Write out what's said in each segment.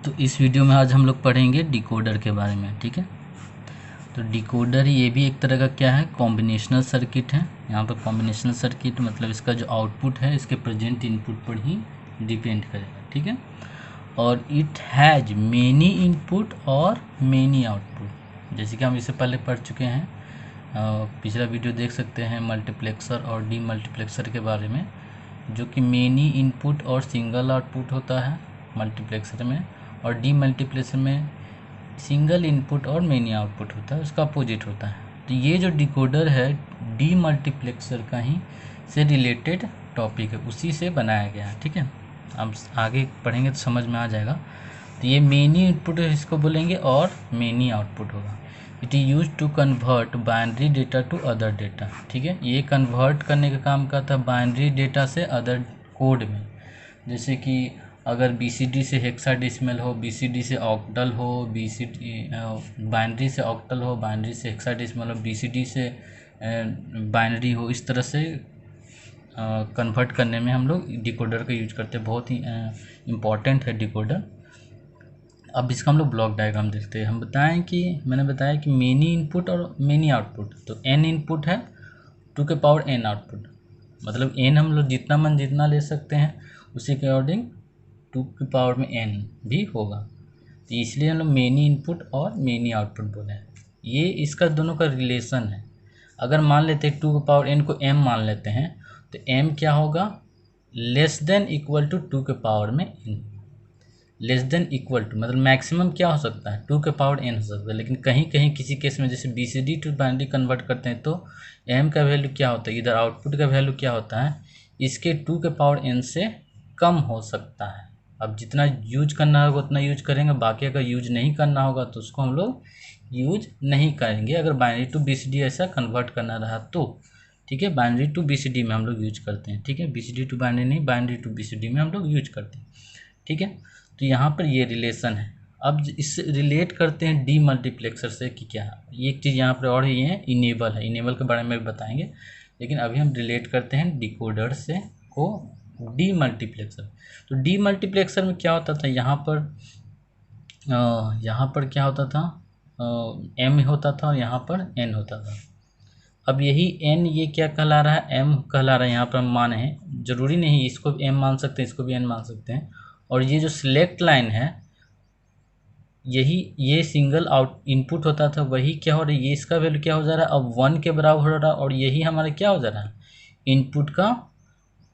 तो इस वीडियो में आज हम लोग पढ़ेंगे डिकोडर के बारे में। ठीक है, तो डिकोडर ये भी एक तरह का क्या है, कॉम्बिनेशनल सर्किट है। यहाँ पर कॉम्बिनेशनल सर्किट मतलब इसका जो आउटपुट है इसके प्रेजेंट इनपुट पर ही डिपेंड करेगा। ठीक है, और इट हैज़ मेनी इनपुट और मेनी आउटपुट, जैसे कि हम इससे पहले पढ़ चुके हैं। पिछला वीडियो देख सकते हैं मल्टीप्लेक्सर और डी मल्टीप्लेक्सर के बारे में, जो कि मेनी इनपुट और सिंगल आउटपुट होता है मल्टीप्लेक्सर में, और डी मल्टीप्लेक्सर में सिंगल इनपुट और मेनी आउटपुट होता है, उसका अपोजिट होता है। तो ये जो डिकोडर है डी मल्टीप्लेक्सर का ही से रिलेटेड टॉपिक है, उसी से बनाया गया है। ठीक है, अब आगे पढ़ेंगे तो समझ में आ जाएगा। तो ये मेनी इनपुट इसको बोलेंगे और मेनी आउटपुट होगा। It is use to convert binary data to other data. ठीक है, ये कन्वर्ट करने का काम करता है बाइनरी डेटा से अदर कोड में। जैसे कि अगर BCD से हेक्साडेसिमल हो, BCD से ऑक्टल हो, BCD बाइनरी से ऑक्टल हो, बाइनरी से हेक्साडेसिमल हो, BCD से बाइनरी हो, इस तरह से कन्वर्ट करने में हम लोग डिकोडर का यूज करते हैं। बहुत ही इम्पॉर्टेंट है डिकोडर। अब इसका हम लोग ब्लॉक डायग्राम देखते हैं। मैंने बताया कि मेनी इनपुट और मेनी आउटपुट, तो n इनपुट है 2 के पावर n आउटपुट, मतलब n हम लोग जितना ले सकते हैं उसी के अकॉर्डिंग 2 की पावर में n भी होगा। तो इसलिए हम लोग मेनी इनपुट और मेनी आउटपुट बोले हैं। ये इसका दोनों का रिलेशन है। अगर मान लेते हैं 2 की पावर n को m मान लेते हैं, तो m क्या होगा, लेस देन इक्वल टू 2 के पावर में n। Less than equal to मतलब मैक्सिमम क्या हो सकता है, 2 के पावर n हो सकता है। लेकिन कहीं कहीं किसी केस में जैसे BCD टू बाइनरी कन्वर्ट करते हैं तो m का वैल्यू क्या होता है, इधर आउटपुट का वैल्यू क्या होता है, इसके 2 के पावर n से कम हो सकता है। अब जितना यूज करना होगा उतना यूज करेंगे, बाकी अगर यूज नहीं करना होगा तो उसको हम लोग यूज नहीं करेंगे, अगर बाइनरी टू BCD ऐसा कन्वर्ट करना रहा तो। ठीक है, बाइनरी टू BCD में हम लोग यूज करते हैं। ठीक है, BCD टू बाइनरी नहीं, बाइनरी टू BCD में हम लोग यूज करते हैं। ठीक है, तो यहाँ पर ये रिलेशन है। अब इससे रिलेट करते हैं डी मल्टीप्लेक्सर से कि क्या है। ये एक चीज़ यहाँ पर और ये है इनेबल है, इनेबल के बारे में भी बताएंगे, लेकिन अभी हम रिलेट करते हैं डिकोडर से को डी मल्टीप्लेक्सर। तो डी मल्टीप्लेक्सर में क्या होता था, यहाँ पर क्या होता था, m होता था और यहाँ पर n होता था। अब यही n ये क्या कहला रहा है, m कहला रहा है। यहाँ पर हम माने हैं, ज़रूरी नहीं इसको m मान सकते हैं, इसको भी n मान सकते हैं। और ये जो सिलेक्ट लाइन है, ये सिंगल आउट इनपुट होता था, वही क्या हो रहा है, ये इसका वैल्यू क्या हो जा रहा है, अब 1 के बराबर हो रहा है, और यही हमारा क्या हो जा रहा है,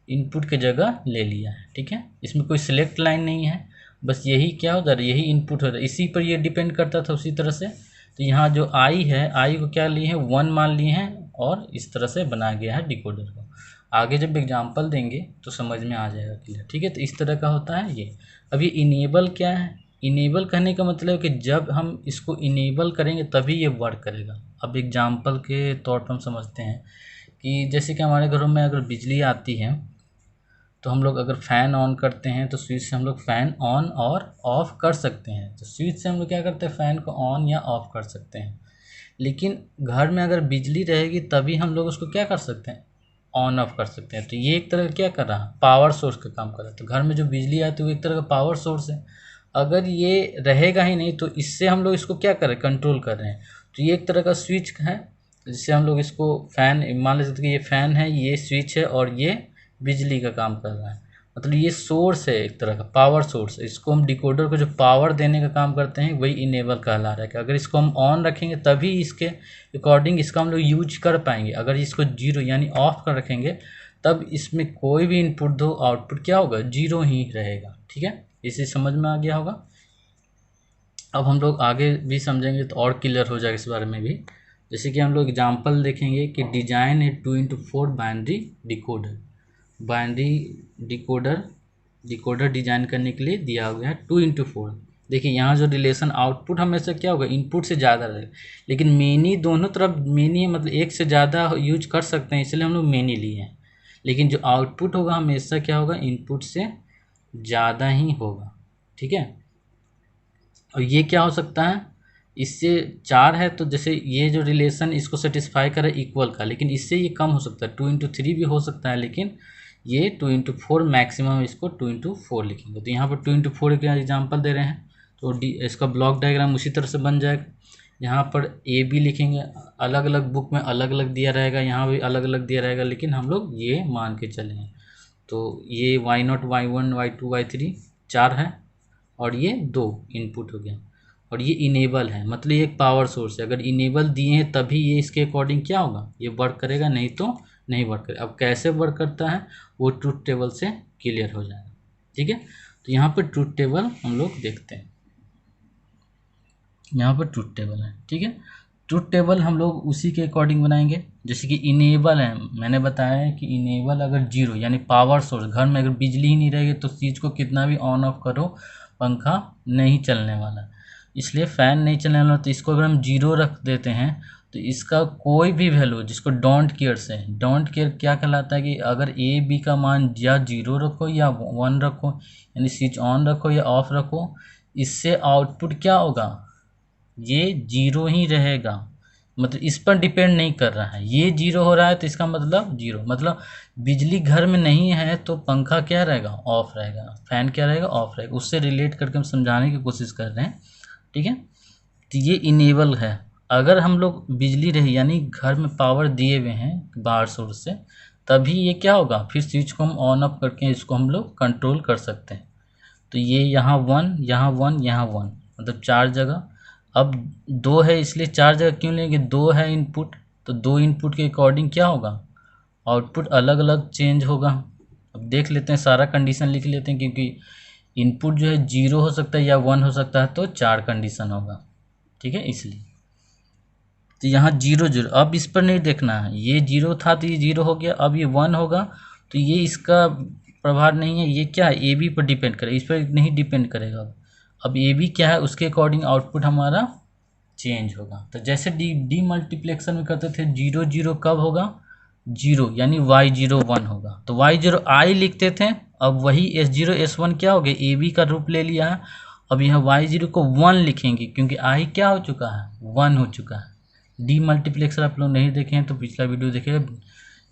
इनपुट के जगह ले लिया है। ठीक है, इसमें कोई सिलेक्ट लाइन नहीं है, बस यही क्या हो जा रहा है, यही इनपुट हो रहा है, इसी पर ये डिपेंड करता था उसी तरह से। तो यहाँ जो आई है, आई को क्या लिए हैं, 1 मान लिए हैं, और इस तरह से बनाया गया है डिकोडर को। आगे जब एग्जाम्पल देंगे तो समझ में आ जाएगा क्लियर। ठीक है, तो इस तरह का होता है ये। अभी इनेबल क्या है, इनेबल कहने का मतलब है कि जब हम इसको इनेबल करेंगे तभी ये वर्क करेगा। अब एग्जाम्पल के तौर पर हम समझते हैं कि जैसे कि हमारे घरों में अगर बिजली आती है तो हम लोग अगर फ़ैन ऑन करते हैं तो स्विच से हम लोग फ़ैन ऑन और ऑफ़ कर सकते हैं। तो स्विच से हम लोग क्या करते हैं, फ़ैन को ऑन या ऑफ़ कर सकते हैं। लेकिन घर में अगर बिजली रहेगी तभी हम लोग उसको क्या कर सकते हैं, ऑन ऑफ कर सकते हैं। तो ये एक तरह का क्या कर रहा है, पावर सोर्स का काम कर रहा है। तो घर में जो बिजली आती है वो एक तरह का पावर सोर्स है। अगर ये रहेगा ही नहीं तो इससे हम लोग इसको क्या कर रहे हैं, कंट्रोल कर रहे हैं। तो ये एक तरह का स्विच है, जिससे हम लोग इसको फ़ैन मान लेते हैं कि ये फ़ैन है, ये स्विच है, और ये बिजली का काम कर रहा है। मतलब ये सोर्स है, एक तरह का पावर सोर्स। इसको हम डिकोडर को जो पावर देने का काम करते हैं वही इनेबल कहला रहा है कि अगर इसको हम ऑन रखेंगे तभी इसके अकॉर्डिंग इसका हम लोग यूज कर पाएंगे। अगर इसको जीरो यानी ऑफ कर रखेंगे तब इसमें कोई भी इनपुट दो, आउटपुट क्या होगा, जीरो ही रहेगा। ठीक है, इसे समझ में आ गया होगा। अब हम लोग आगे भी समझेंगे तो और क्लियर हो जाएगा इस बारे में भी। जैसे कि हम लोग एग्जाम्पल देखेंगे कि डिजाइन ए 2x4 binary decoder. Binary decoder design करने के लिए दिया हुआ है 2x4। देखिए यहाँ जो रिलेशन आउटपुट हमेशा क्या होगा, इनपुट से ज़्यादा रहेगा, लेकिन मेनी दोनों तरफ मेनी है, मतलब एक से ज़्यादा यूज कर सकते हैं, इसलिए हम लोग मेनी लिए हैं। लेकिन जो आउटपुट होगा हमेशा क्या होगा, इनपुट से ज़्यादा ही होगा। ठीक है, और ये क्या हो सकता है, इससे 4 है तो जैसे ये जो रिलेशन इसको सेटिस्फाई करे इक्वल का, लेकिन इससे ये कम हो सकता है, 2x3 भी हो सकता है, लेकिन ये 2x4 मैक्सिमम, इसको 2x4 लिखेंगे। तो यहाँ पर 2x4 का एग्जाम्पल दे रहे हैं। तो इसका ब्लॉक डायग्राम उसी तरह से बन जाएगा। यहाँ पर ए बी लिखेंगे, अलग अलग बुक में अलग अलग दिया रहेगा, यहाँ भी अलग अलग दिया रहेगा, लेकिन हम लोग ये मान के चलेंगे। तो ये y0 y1 y2 y3 4 है और ये 2 इनपुट हो गया, और ये इनेबल है, मतलब ये एक पावर सोर्स है। अगर इनेबल दिए हैं तभी ये इसके अकॉर्डिंग क्या होगा, ये वर्क करेगा, नहीं तो नहीं वर्क करेगा। अब कैसे वर्क करता है वो ट्रूथ टेबल से क्लियर हो जाएगा, ठीक है। तो यहाँ पर ट्रूथ टेबल हम लोग देखते हैं, यहाँ पर ट्रूथ टेबल है, ठीक है। ट्रूथ टेबल हम लोग उसी के अकॉर्डिंग बनाएंगे, जैसे कि इनेबल है, मैंने बताया है कि इनेबल अगर जीरो यानी पावर सोर्स, घर में अगर बिजली ही नहीं रहेगी तो चीज़ को कितना भी ऑन ऑफ करो पंखा नहीं चलने वाला, इसलिए फ़ैन नहीं चलने वाला। तो इसको अगर हम जीरो रख देते हैं तो इसका कोई भी वैल्यू जिसको डोंट केयर से, डोंट केयर क्या कहलाता है कि अगर ए बी का मान या जीरो रखो या 1 रखो, यानी स्विच ऑन रखो या ऑफ रखो, इससे आउटपुट क्या होगा, ये जीरो ही रहेगा। मतलब इस पर डिपेंड नहीं कर रहा है, ये जीरो हो रहा है तो इसका मतलब जीरो, मतलब बिजली घर में नहीं है तो पंखा क्या रहेगा, ऑफ रहेगा, फैन क्या रहेगा, ऑफ रहेगा। उससे रिलेट करके हम समझाने की कोशिश कर रहे हैं, ठीक है। तो ये इनेबल है। अगर हम लोग बिजली रही यानी घर में पावर दिए हुए हैं बाहर सोर्स से, तभी ये क्या होगा, फिर स्विच को हम ऑन ऑफ करके इसको हम लोग कंट्रोल कर सकते हैं। तो ये यहाँ 1 यहाँ 1 यहाँ 1, मतलब 4 जगह। अब 2 है इसलिए 4 जगह क्यों लेंगे, 2 है इनपुट, तो 2 इनपुट के अकॉर्डिंग क्या होगा, आउटपुट अलग अलग चेंज होगा। अब देख लेते हैं, सारा कंडीशन लिख लेते हैं, क्योंकि इनपुट जो है 0 हो सकता है या 1 हो सकता है, तो 4 कंडीशन होगा, ठीक है, इसलिए। तो यहाँ 0 0, अब इस पर नहीं देखना है, ये 0 था तो ये 0 हो गया, अब ये 1 होगा तो ये इसका प्रभाव नहीं है, ये क्या है, ए बी पर डिपेंड करेगा, इस पर नहीं डिपेंड करेगा। अब ए बी क्या है, उसके अकॉर्डिंग आउटपुट हमारा चेंज होगा। तो जैसे डी मल्टीप्लेक्शन में करते थे, 0 0 कब होगा, 0 यानी y0 1 होगा, तो y0 i लिखते थे। अब वही S0 S1 क्या हो गया, ए बी का रूप ले लिया है। अब यहाँ y0 को 1 लिखेंगे क्योंकि i क्या हो चुका है, 1 हो चुका है। डी मल्टीप्लेक्सर आप लोग नहीं देखे हैं तो पिछला वीडियो देखिएगा,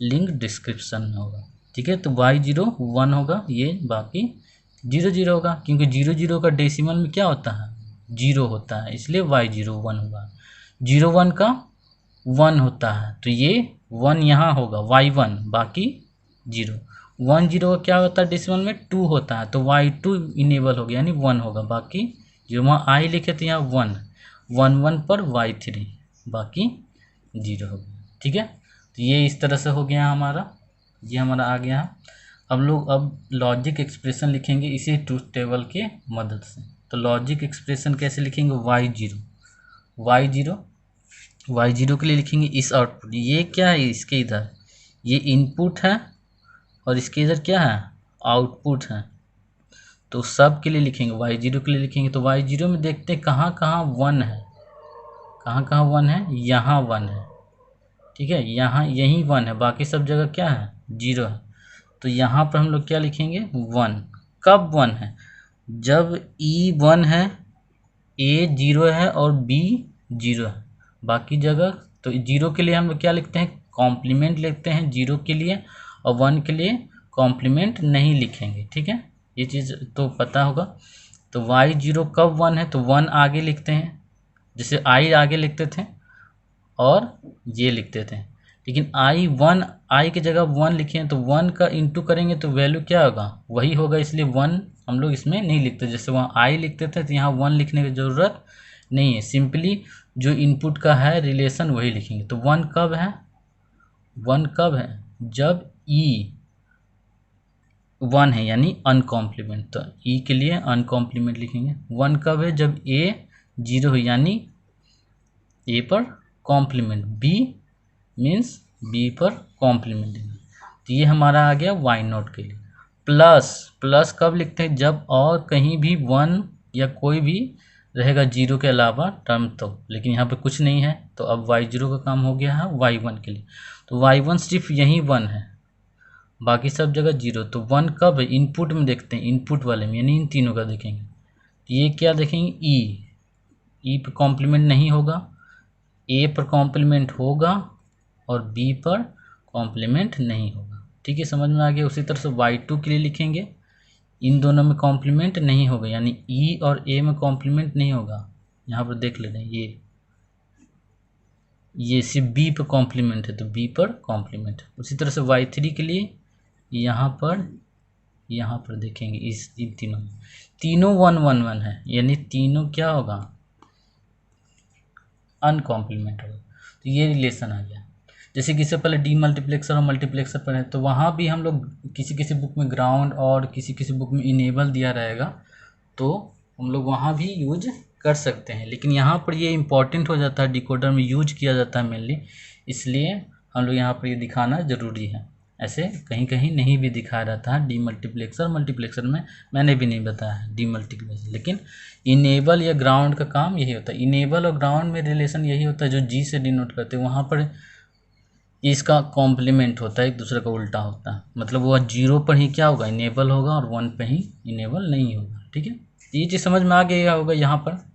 लिंक डिस्क्रिप्शन में होगा, ठीक है। तो y0 1 होगा, ये बाकी 0 0 होगा, क्योंकि 0 0 का डेसिमल में क्या होता है, 0 होता है, इसलिए y0 1 होगा। 0 1 का 1 होता है तो ये 1 यहाँ होगा, y1 बाकी 0। 1 0 का क्या होता है डेसिमल में, 2 होता है, तो y2 इनेबल हो गया यानी 1 होगा, बाकी जो वहाँ i लिखे थे यहाँ 1 1 1 पर y3 बाकी 0 हो गया, ठीक है। तो ये इस तरह से हो गया हमारा, ये हमारा आ गया है। हम लोग अब लॉजिक एक्सप्रेशन लिखेंगे इसी ट्रूथ टेबल के मदद से। तो लॉजिक एक्सप्रेशन कैसे लिखेंगे, y0 के लिए लिखेंगे इस आउटपुट, ये क्या है, इसके इधर ये इनपुट है और इसके इधर क्या है, आउटपुट है। तो सब के लिए लिखेंगे, y0 के लिए लिखेंगे। तो y0 में देखते हैं कहाँ कहाँ 1 है, कहाँ कहाँ 1 है, यहाँ 1 है, ठीक है, यहाँ यही 1 है, बाकी सब जगह क्या है, 0 है। तो यहाँ पर हम लोग क्या लिखेंगे, 1। कब 1 है, जब E 1 है, A 0 है और B 0 है, बाकी जगह। तो 0 के लिए हम लोग क्या लिखते हैं, कॉम्प्लीमेंट लिखते हैं 0 के लिए, और 1 के लिए कॉम्प्लीमेंट नहीं लिखेंगे, ठीक है, ये चीज़ तो पता होगा। तो y0 कब 1 है, तो 1 आगे लिखते हैं, जैसे i आगे लिखते थे और ये लिखते थे, लेकिन i की जगह 1 लिखे हैं, तो 1 का इंटू करेंगे तो वैल्यू क्या होगा, वही होगा, इसलिए 1 हम लोग इसमें नहीं लिखते। जैसे वहाँ i लिखते थे तो यहाँ 1 लिखने की ज़रूरत नहीं है, सिंपली जो इनपुट का है रिलेशन वही लिखेंगे। तो 1 कब है, 1 कब है, जब e 1 है यानी अनकॉम्प्लीमेंट, तो e के लिए अनकॉम्प्लीमेंट लिखेंगे। 1 कब है, जब a 0 है यानी a पर कॉम्प्लीमेंट, b मीन्स b पर कॉम्प्लीमेंट देंगे। तो ये हमारा आ गया y0 के लिए। प्लस कब लिखते हैं, जब और कहीं भी 1 या कोई भी रहेगा 0 के अलावा टर्म, तो लेकिन यहाँ पे कुछ नहीं है, तो अब y0 का काम हो गया है y1 के लिए। तो y1 सिर्फ यहीं 1 है, बाकी सब जगह 0। तो 1 कब है, इनपुट में देखते हैं, इनपुट वाले में यानी इन तीनों का देखेंगे। तो ये क्या देखेंगे, ई पर कॉम्प्लीमेंट नहीं होगा, ए पर कॉम्प्लीमेंट होगा और बी पर कॉम्प्लीमेंट नहीं होगा, ठीक है, समझ में आ गया। उसी तरह से y2 के लिए लिखेंगे, इन दोनों में कॉम्प्लीमेंट नहीं होगा, यानी ई और ए में कॉम्प्लीमेंट नहीं होगा। यहाँ पर देख ले रहे हैं, ये सिर्फ बी पर कॉम्प्लीमेंट है तो बी पर कॉम्प्लीमेंट है। उसी तरह से y3 के लिए यहाँ पर देखेंगे इस इन तीनों 1 1 1 है, यानी तीनों क्या होगा, अनकॉम्प्लीमेंट होगा। तो ये रिलेशन आ गया। जैसे कि इससे पहले डी मल्टीप्लेक्सर और मल्टीप्लेक्सर पढ़े तो वहाँ भी हम लोग किसी बुक में ग्राउंड और किसी बुक में इनेबल दिया रहेगा तो हम लोग वहाँ भी यूज कर सकते हैं, लेकिन यहाँ पर ये इम्पॉर्टेंट हो जाता है, डिकोडर में यूज किया जाता है मेनली, इसलिए हम लोग यहाँ पर ये दिखाना ज़रूरी है। ऐसे कहीं कहीं नहीं भी दिखाया रहता है डी मल्टीप्लेक्सर मल्टीप्लेक्सर में, मैंने भी नहीं बताया है डी मल्टीप्लेक्सर, लेकिन इनेबल या ग्राउंड का काम यही होता है। इनेबल और ग्राउंड में रिलेशन यही होता है जो जी से डिनोट करते हैं, वहाँ पर इसका कॉम्प्लीमेंट होता है, एक दूसरे का उल्टा होता है। मतलब वो 0 पर ही क्या होगा, इनेबल होगा और 1 पर ही इनेबल नहीं होगा। ठीक है, ये चीज़ समझ में आ गया होगा यहाँ पर।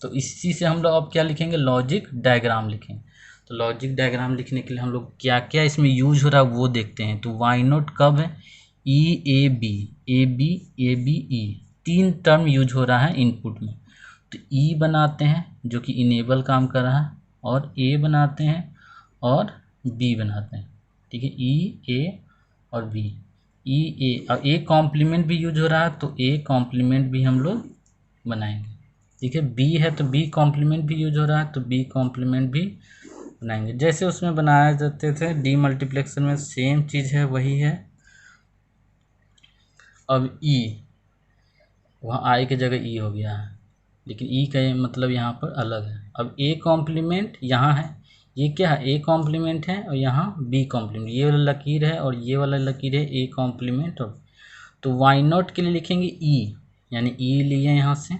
तो इसी से हम लोग अब क्या लिखेंगे, लॉजिक डायग्राम लिखेंगे। तो लॉजिक डायग्राम लिखने के लिए हम लोग क्या क्या इसमें यूज हो रहा है वो देखते हैं। तो वाई नोट कब है, E A B E 3 term use हो रहा है इनपुट में। तो ई बनाते हैं जो कि इनेबल काम कर रहा है, और ए बनाते हैं और बी बनाते हैं। ठीक है, ई ए और बी, ई ए और ए कॉम्प्लीमेंट भी यूज हो रहा है तो ए कॉम्प्लीमेंट भी हम लोग बनाएंगे। ठीक है, बी है तो बी कॉम्प्लीमेंट भी यूज हो रहा है तो बी कॉम्प्लीमेंट भी बनाएंगे, जैसे उसमें बनाए जाते थे डी मल्टीप्लेक्सर में, सेम चीज़ है वही है। अब ई, वहाँ आई की जगह ई हो गया है, लेकिन ई का मतलब यहाँ पर अलग है। अब ए कॉम्प्लीमेंट यहाँ है, ये क्या है, ए कॉम्प्लीमेंट है और यहाँ बी कॉम्प्लीमेंट, ये वाला लकीर है और ये वाला लकीर है ए कॉम्प्लीमेंट। और तो वाई नॉट के लिए लिखेंगे ई, यानी ई लिए यहाँ से,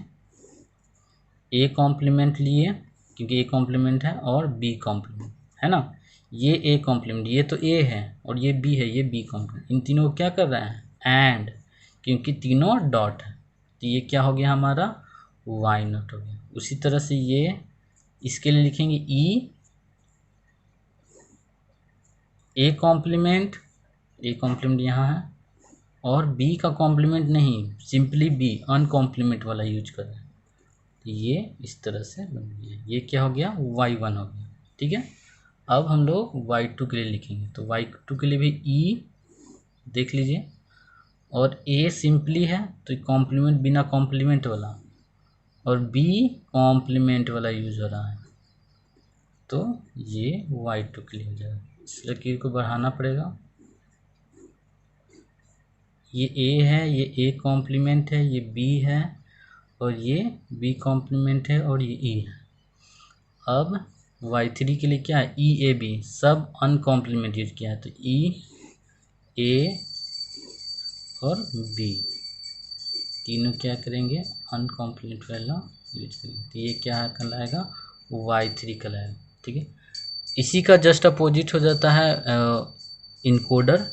ए कॉम्प्लीमेंट लिए क्योंकि ए कॉम्प्लीमेंट है और बी कॉम्प्लीमेंट है ना, ये ए कॉम्प्लीमेंट, ये तो ए है और ये बी है, ये बी कॉम्प्लीमेंट। इन तीनों को क्या कर रहे हैं, एंड, क्योंकि तीनों डॉट है तो ये क्या हो गया हमारा, वाई नॉट हो गया। उसी तरह से ये इसके लिए लिखेंगे ई ए कॉम्प्लीमेंट यहाँ है और बी का कॉम्प्लीमेंट नहीं, सिंपली बी अनकॉम्प्लीमेंट वाला यूज कर रहे हैं। तो ये इस तरह से बन गया, ये क्या हो गया, y1 हो गया। ठीक है, अब हम लोग y2 के लिए लिखेंगे। तो y2 के लिए भी ई देख लीजिए, और a सिंपली है तो कॉम्प्लीमेंट बिना कॉम्प्लीमेंट वाला, और b कॉम्प्लीमेंट वाला यूज हो रहा है तो ये y2 के लिए हो जाएगा। इस लकीर को बढ़ाना पड़ेगा, ये a है, ये a कॉम्प्लीमेंट है, ये b है और ये b कॉम्प्लीमेंट है और ये e है। अब y3 के लिए क्या है, ई ए बी सब अनकॉम्प्लीमेंट यूज किया है तो ई ए और बी तीनों क्या करेंगे, अनकॉम्प्लीमेंट वाला यूज करेंगे। तो ये क्या कहलाएगा, y3 कहलाएगा। ठीक है, इसी का जस्ट अपोजिट हो जाता है इनकोडर,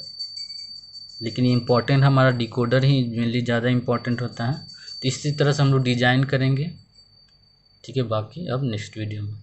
लेकिन ये इम्पोर्टेंट हमारा डिकोडर ही मेनली ज़्यादा इम्पोर्टेंट होता है। तो इसी तरह से हम लोग डिज़ाइन करेंगे। ठीक है, बाकी अब नेक्स्ट वीडियो में।